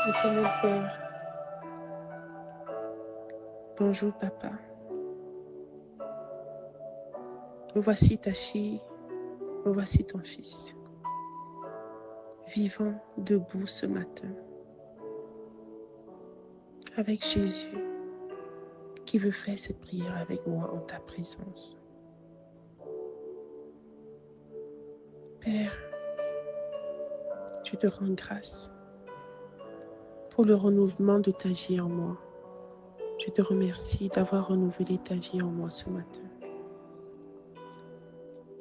Éternel Père, bonjour Papa. Me voici ta fille, me voici ton fils, vivant debout ce matin, avec Jésus qui veut faire cette prière avec moi en ta présence. Père, je te rends grâce pour le renouvellement de ta vie en moi. Je te remercie d'avoir renouvelé ta vie en moi ce matin.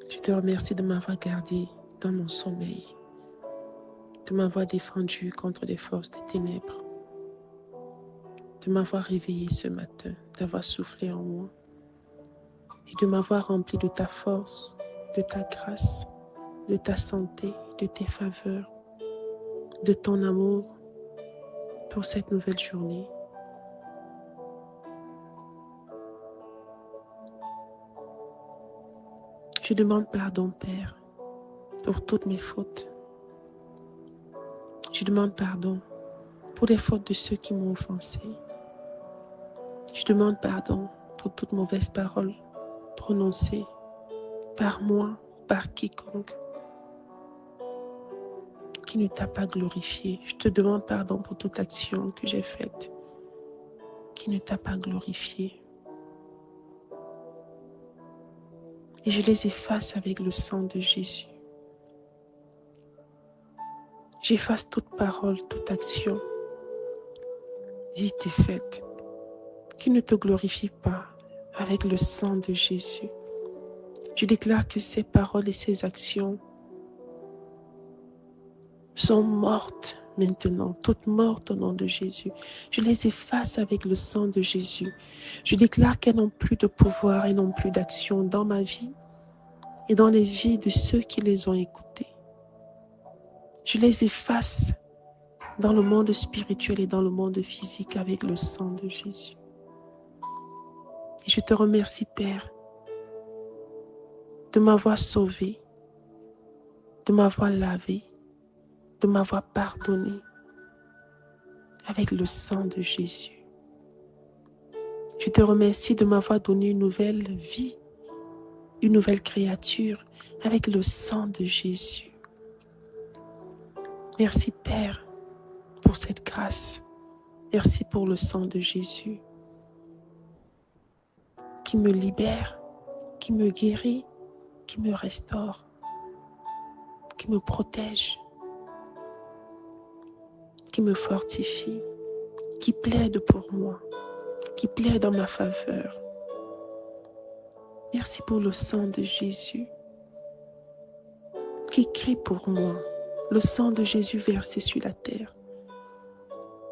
Je te remercie de m'avoir gardé dans mon sommeil, de m'avoir défendu contre les forces des ténèbres, de m'avoir réveillé ce matin, d'avoir soufflé en moi et de m'avoir rempli de ta force, de ta grâce, de ta santé, de tes faveurs, de ton amour pour cette nouvelle journée. Je demande pardon, Père, pour toutes mes fautes. Je demande pardon pour les fautes de ceux qui m'ont offensé. Je demande pardon pour toute mauvaise parole prononcée par moi, par quiconque qui ne t'a pas glorifié. Je te demande pardon pour toute action que j'ai faite qui ne t'a pas glorifié. Et je les efface avec le sang de Jésus. J'efface toute parole, toute action dite et faite qui ne te glorifie pas avec le sang de Jésus. Je déclare que ces paroles et ces actions sont mortes maintenant, toutes mortes au nom de Jésus. Je les efface avec le sang de Jésus. Je déclare qu'elles n'ont plus de pouvoir et n'ont plus d'action dans ma vie et dans les vies de ceux qui les ont écoutées. Je les efface dans le monde spirituel et dans le monde physique avec le sang de Jésus. Et je te remercie, Père, de m'avoir sauvé, de m'avoir lavé, de m'avoir pardonné avec le sang de Jésus. Je te remercie de m'avoir donné une nouvelle vie, une nouvelle créature avec le sang de Jésus. Merci, Père, pour cette grâce. Merci pour le sang de Jésus qui me libère, qui me guérit, qui me restaure, qui me protège, qui me fortifie, qui plaide pour moi, qui plaide en ma faveur. Merci pour le sang de Jésus qui crie pour moi, le sang de Jésus versé sur la terre.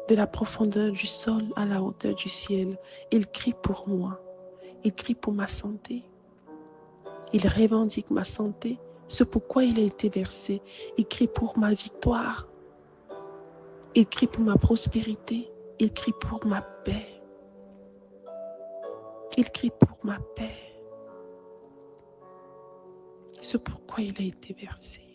De la profondeur du sol à la hauteur du ciel, il crie pour moi, il crie pour ma santé. Il revendique ma santé, c'est pourquoi il a été versé. Il crie pour ma victoire, il crie pour ma prospérité, il crie pour ma paix. Il crie pour ma paix. C'est pourquoi il a été versé.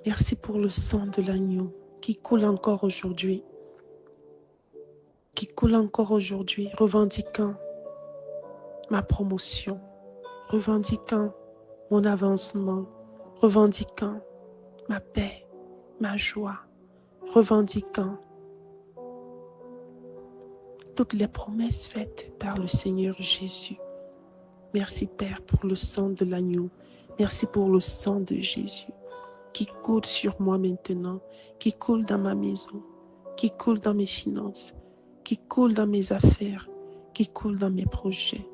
Merci pour le sang de l'agneau qui coule encore aujourd'hui, revendiquant ma promotion, revendiquant mon avancement, revendiquant ma paix, ma joie, revendiquant toutes les promesses faites par le Seigneur Jésus. Merci Père pour le sang de l'agneau, merci pour le sang de Jésus qui coule sur moi maintenant, qui coule dans ma maison, qui coule dans mes finances, qui coule dans mes affaires, qui coule dans mes projets.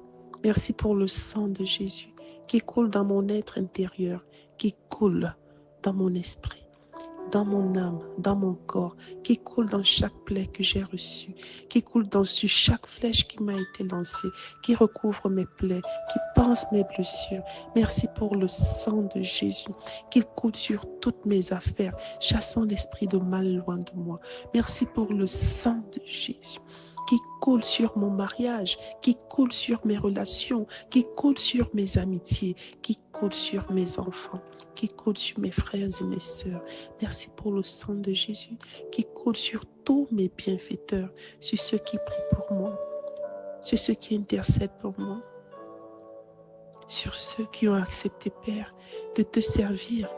Merci pour le sang de Jésus qui coule dans mon être intérieur, qui coule dans mon esprit. dans mon âme, dans mon corps, qui coule dans chaque plaie que j'ai reçue, qui coule sur chaque flèche qui m'a été lancée, qui recouvre mes plaies, qui panse mes blessures. Merci pour le sang de Jésus, qu'il coule sur toutes mes affaires, chassant l'esprit de mal loin de moi. Merci pour le sang de Jésus, qui coule sur mon mariage, qui coule sur mes relations, qui coule sur mes amitiés, qui coule sur mes enfants, qui coule sur mes frères et mes sœurs. Merci pour le sang de Jésus qui coule sur tous mes bienfaiteurs, sur ceux qui prient pour moi, sur ceux qui intercèdent pour moi, sur ceux qui ont accepté, Père, de te servir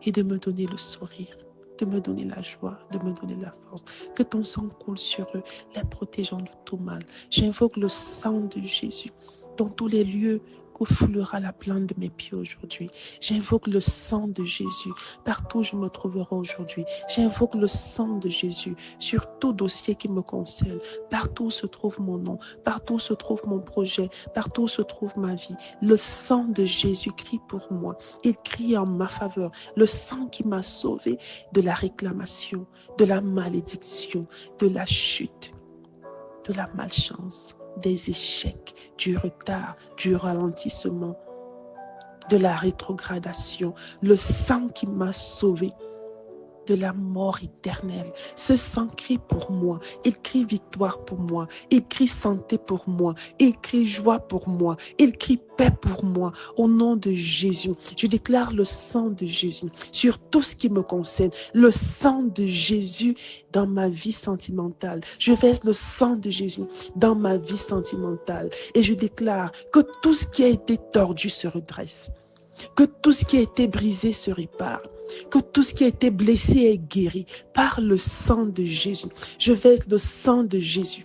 et de me donner le sourire, de me donner la joie, de me donner la force. Que ton sang coule sur eux, les protégeant de tout mal. J'invoque le sang de Jésus dans tous les lieux où foulera la plante de mes pieds aujourd'hui. J'invoque le sang de Jésus partout où je me trouverai aujourd'hui. J'invoque le sang de Jésus sur tout dossier qui me concerne, partout où se trouve mon nom, partout où se trouve mon projet, partout où se trouve ma vie. Le sang de Jésus crie pour moi. Il crie en ma faveur. Le sang qui m'a sauvé de la réclamation, de la malédiction, de la chute, de la malchance, des échecs, du retard, du ralentissement, de la rétrogradation. Le sang qui m'a sauvé de la mort éternelle. Ce sang crie pour moi. Il crie victoire pour moi. Il crie santé pour moi. Il crie joie pour moi. Il crie paix pour moi. Au nom de Jésus, je déclare le sang de Jésus sur tout ce qui me concerne. Le sang de Jésus dans ma vie sentimentale. Je verse le sang de Jésus dans ma vie sentimentale. Et je déclare que tout ce qui a été tordu se redresse. Que tout ce qui a été brisé se répare. Que tout ce qui a été blessé est guéri par le sang de Jésus. Je verse le sang de Jésus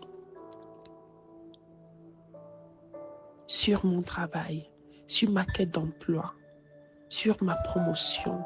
sur mon travail, sur ma quête d'emploi, sur ma promotion,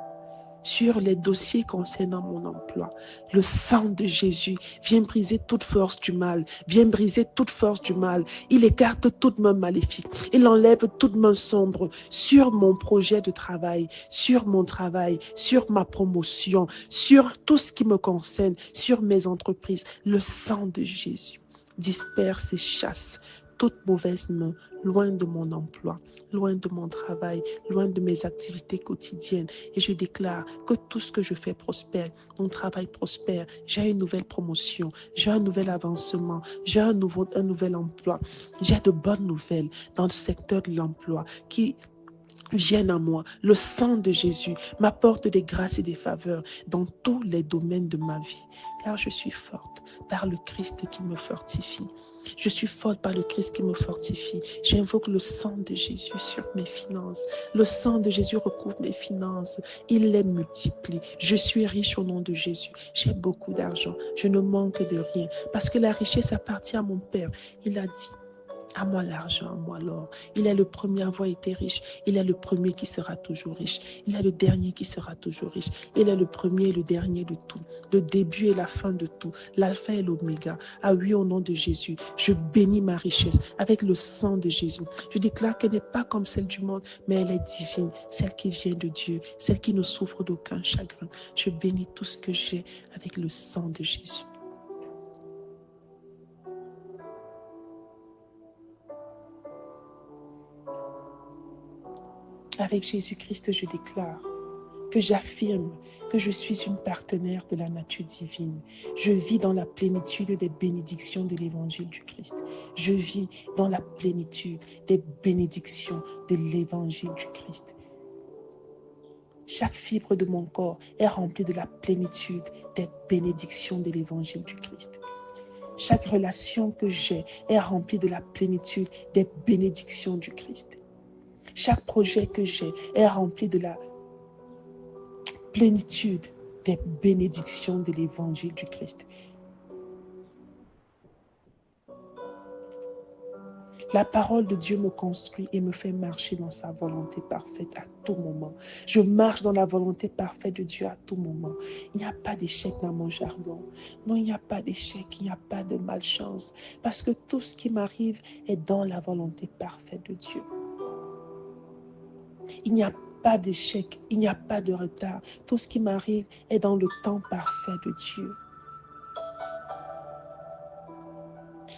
sur les dossiers concernant mon emploi. Le sang de Jésus vient briser toute force du mal, vient briser toute force du mal. Il écarte toute main maléfique, il enlève toute main sombre sur mon projet de travail, sur mon travail, sur ma promotion, sur tout ce qui me concerne, sur mes entreprises. Le sang de Jésus disperse et chasse toute mauvaise main, loin de mon emploi, loin de mon travail, loin de mes activités quotidiennes. Et je déclare que tout ce que je fais prospère, mon travail prospère, j'ai une nouvelle promotion, j'ai un nouvel avancement, j'ai un nouvel emploi. J'ai de bonnes nouvelles dans le secteur de l'emploi qui viennent à moi. Le sang de Jésus m'apporte des grâces et des faveurs dans tous les domaines de ma vie. Car je suis forte par le Christ qui me fortifie. Je suis forte par le Christ qui me fortifie. J'invoque le sang de Jésus sur mes finances. Le sang de Jésus recouvre mes finances. Il les multiplie. Je suis riche au nom de Jésus. J'ai beaucoup d'argent. Je ne manque de rien. Parce que la richesse appartient à mon Père. Il a dit: à moi l'argent, à moi l'or. Il est le premier à avoir été riche. Il est le premier qui sera toujours riche. Il est le dernier qui sera toujours riche. Il est le premier et le dernier de tout. Le début et la fin de tout. L'alpha et l'oméga. Ah oui, au nom de Jésus, je bénis ma richesse avec le sang de Jésus. Je déclare qu'elle n'est pas comme celle du monde, mais elle est divine. Celle qui vient de Dieu. Celle qui ne souffre d'aucun chagrin. Je bénis tout ce que j'ai avec le sang de Jésus. Avec Jésus-Christ, je déclare que j'affirme que je suis une partenaire de la nature divine. Je vis dans la plénitude des bénédictions de l'évangile du Christ. Je vis dans la plénitude des bénédictions de l'évangile du Christ. Chaque fibre de mon corps est remplie de la plénitude des bénédictions de l'évangile du Christ. Chaque relation que j'ai est remplie de la plénitude des bénédictions du Christ. Chaque projet que j'ai est rempli de la plénitude des bénédictions de l'évangile du Christ. La parole de Dieu me construit et me fait marcher dans sa volonté parfaite à tout moment. Je marche dans la volonté parfaite de Dieu à tout moment. Il n'y a pas d'échec dans mon jargon. Non, il n'y a pas d'échec, il n'y a pas de malchance. Parce que tout ce qui m'arrive est dans la volonté parfaite de Dieu. Il n'y a pas d'échec, il n'y a pas de retard. Tout ce qui m'arrive est dans le temps parfait de Dieu.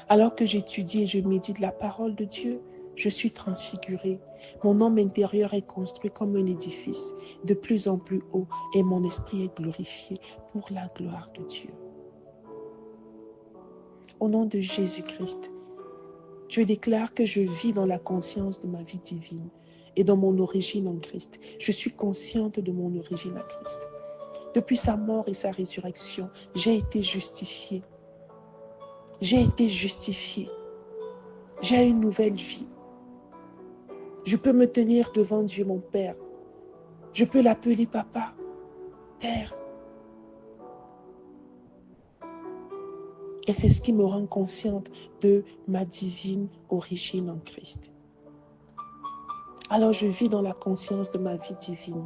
Alors que j'étudie et je médite la parole de Dieu, je suis transfigurée. Mon homme intérieur est construit comme un édifice de plus en plus haut et mon esprit est glorifié pour la gloire de Dieu. Au nom de Jésus-Christ, je déclare que je vis dans la conscience de ma vie divine et dans mon origine en Christ. Je suis consciente de mon origine à Christ. Depuis sa mort et sa résurrection, j'ai été justifiée. J'ai été justifiée. J'ai une nouvelle vie. Je peux me tenir devant Dieu, mon Père. Je peux l'appeler Papa, Père. Et c'est ce qui me rend consciente de ma divine origine en Christ. Alors je vis dans la conscience de ma vie divine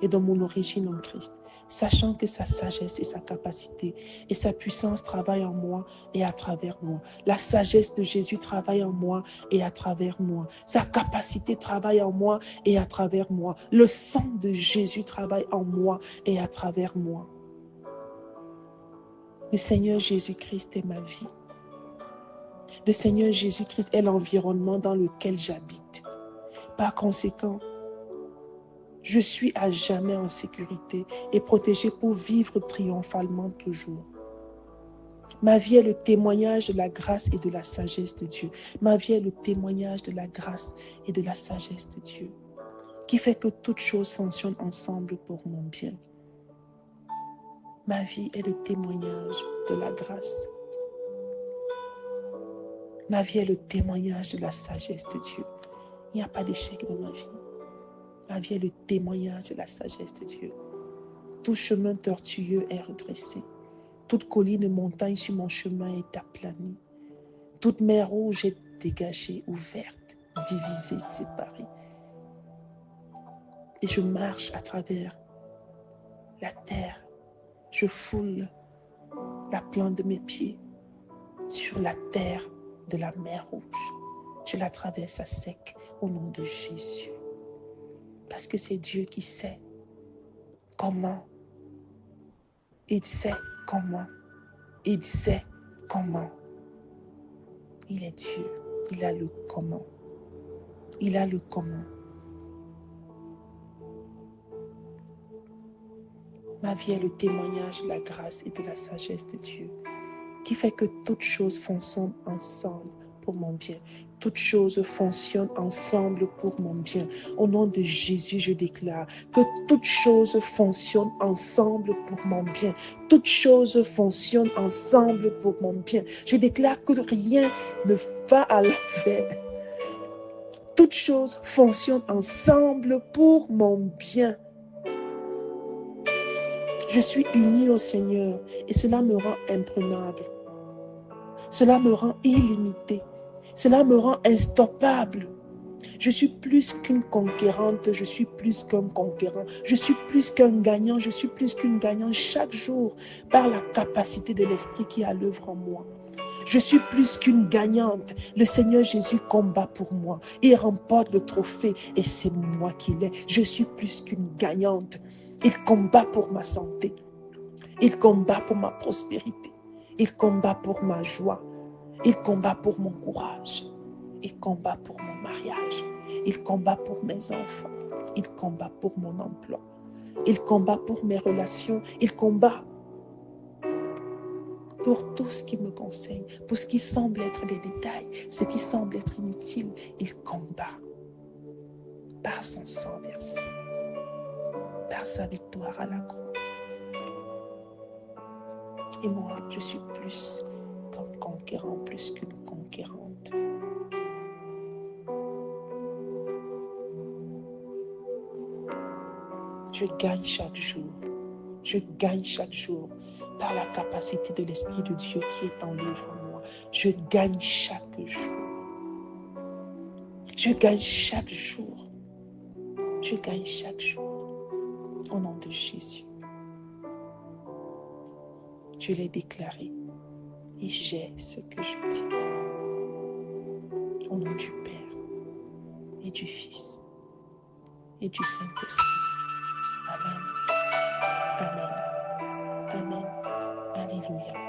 et de mon origine en Christ, sachant que sa sagesse et sa capacité et sa puissance travaillent en moi et à travers moi. La sagesse de Jésus travaille en moi et à travers moi. Sa capacité travaille en moi et à travers moi. Le sang de Jésus travaille en moi et à travers moi. Le Seigneur Jésus-Christ est ma vie. Le Seigneur Jésus-Christ est l'environnement dans lequel j'habite. Par conséquent, je suis à jamais en sécurité et protégée pour vivre triomphalement toujours. Ma vie est le témoignage de la grâce et de la sagesse de Dieu. Ma vie est le témoignage de la grâce et de la sagesse de Dieu, qui fait que toutes choses fonctionnent ensemble pour mon bien. Ma vie est le témoignage de la grâce. Ma vie est le témoignage de la sagesse de Dieu. Il n'y a pas d'échec dans ma vie. Ma vie est le témoignage de la sagesse de Dieu. Tout chemin tortueux est redressé. Toute colline et montagne sur mon chemin est aplanie. Toute mer rouge est dégagée, ouverte, divisée, séparée. Et je marche à travers la terre. Je foule la plante de mes pieds sur la terre de la mer rouge. Je la traverse à sec au nom de Jésus. Parce que c'est Dieu qui sait comment. Il sait comment. Il sait comment. Il est Dieu. Il a le comment. Il a le comment. Ma vie est le témoignage de la grâce et de la sagesse de Dieu, qui fait que toutes choses fonctionnent ensemble pour mon bien. Toutes choses fonctionnent ensemble pour mon bien. Au nom de Jésus, je déclare que toutes choses fonctionnent ensemble pour mon bien. Toutes choses fonctionnent ensemble pour mon bien. Je déclare que rien ne va à l'envers. Toutes choses fonctionnent ensemble pour mon bien. Je suis unie au Seigneur et cela me rend imprenable. Cela me rend illimité. Cela me rend instoppable. Je suis plus qu'une conquérante, je suis plus qu'un conquérant. Je suis plus qu'un gagnant, je suis plus qu'une gagnante chaque jour par la capacité de l'Esprit qui est à l'œuvre en moi. Je suis plus qu'une gagnante. Le Seigneur Jésus combat pour moi. Il remporte le trophée et c'est moi qui l'ai. Je suis plus qu'une gagnante. Il combat pour ma santé. Il combat pour ma prospérité. Il combat pour ma joie. Il combat pour mon courage. Il combat pour mon mariage. Il combat pour mes enfants. Il combat pour mon emploi. Il combat pour mes relations. Il combat pour tout ce qui me concerne, pour ce qui semble être des détails, ce qui semble être inutile. Il combat par son sang versé, par sa victoire à la croix. Et moi, je suis plus qu'un conquérant, plus qu'une conquérante. Je gagne chaque jour. Je gagne chaque jour par la capacité de l'Esprit de Dieu qui est en l'œuvre en moi. Je gagne chaque jour. Je gagne chaque jour. Je gagne chaque jour. Au nom de Jésus. Je l'ai déclaré et j'ai ce que je dis. Au nom du Père et du Fils et du Saint-Esprit. Amen. Amen. Amen. Alléluia.